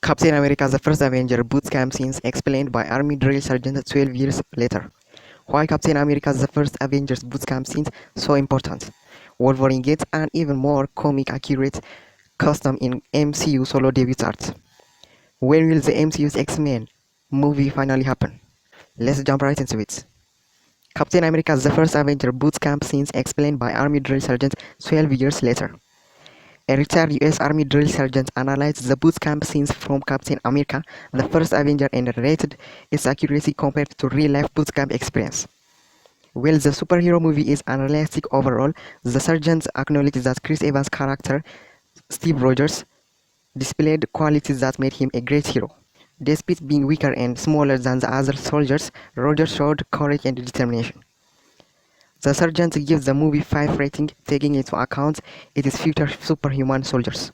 Captain America: The First Avenger boot camp scenes explained by Army drill sergeant 12 years later. Why Captain America: The First Avengers boot camp scenes so important? Wolverine gets an even more comic accurate custom in MCU solo debut art. When will the MCU's X-Men movie finally happen? Let's jump right into it. Captain America: The First Avenger boot camp scenes explained by Army drill sergeant 12 years later. A retired US Army drill sergeant analyzed the boot camp scenes from Captain America: The First Avenger and rated its accuracy compared to real-life boot camp experience. While the superhero movie is unrealistic overall, the sergeant acknowledged that Chris Evans' character, Steve Rogers, displayed qualities that made him a great hero. Despite being weaker and smaller than the other soldiers, Rogers showed courage and determination. The sergeant gives the movie 5 rating, taking into account its future superhuman soldiers.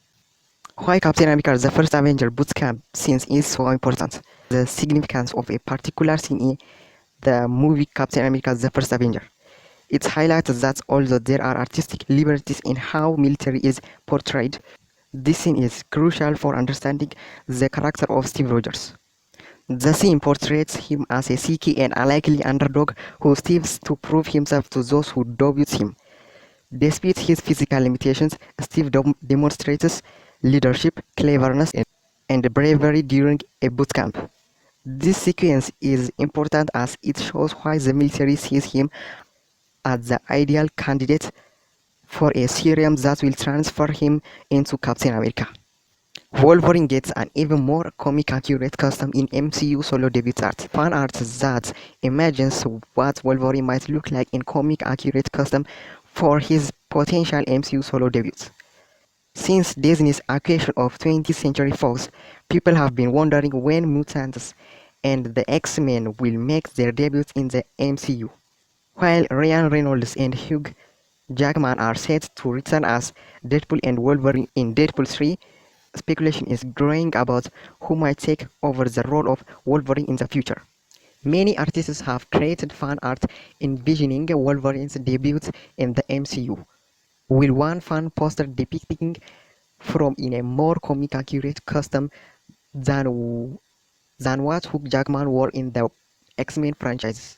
Why Captain America: The First Avenger boot camp scenes is so important. The significance of a particular scene in the movie Captain America: The First Avenger. It highlights that although there are artistic liberties in how military is portrayed, this scene is crucial for understanding the character of Steve Rogers. The scene portrays him as a seeky and unlikely underdog who strives to prove himself to those who doubt him. Despite his physical limitations, Steve demonstrates leadership, cleverness, and bravery during a boot camp. This sequence is important as it shows why the military sees him as the ideal candidate for a serum that will transfer him into Captain America. Wolverine gets an even more comic accurate custom in MCU solo debut art. Fan art that imagines what Wolverine might look like in comic accurate custom for his potential MCU solo debut. Since Disney's acquisition of 20th Century Fox, people have been wondering when mutants and the X-Men will make their debuts in the MCU. While Ryan Reynolds and Hugh Jackman are set to return as Deadpool and Wolverine in Deadpool 3, speculation is growing about who might take over the role of Wolverine in the future. Many artists have created fan art envisioning Wolverine's debut in the MCU, with one fan poster depicting from in a more comic accurate custom than what Hugh Jackman wore in the X-Men franchise.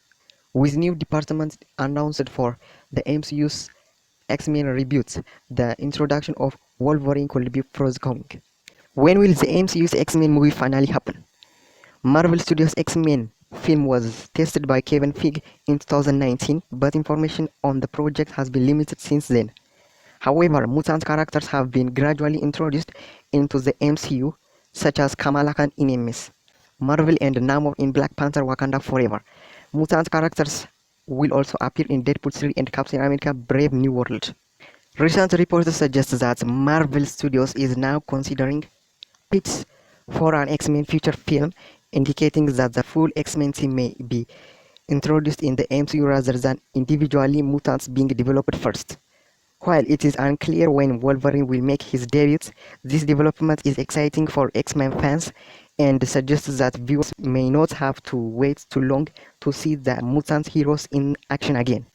With new departments announced for the MCU's X-Men reboot, the introduction of Wolverine could be forthcoming. When will the MCU's X-Men movie finally happen? Marvel Studios' X-Men film was tested by Kevin Feige in 2019, but information on the project has been limited since then. However, mutant characters have been gradually introduced into the MCU, such as Kamala Khan in MS Marvel and Namor in Black Panther: Wakanda Forever. Mutant characters will also appear in Deadpool 3 and Captain America: Brave New World. Recent reports suggest that Marvel Studios is now considering pitches for an X-Men future film, indicating that the full X-Men team may be introduced in the MCU rather than individually mutants being developed first. While it is unclear when Wolverine will make his debut, this development is exciting for X-Men fans and suggests that viewers may not have to wait too long to see the mutant heroes in action again.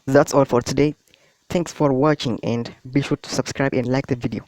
That's all for today. Thanks for watching and be sure to subscribe and like the video.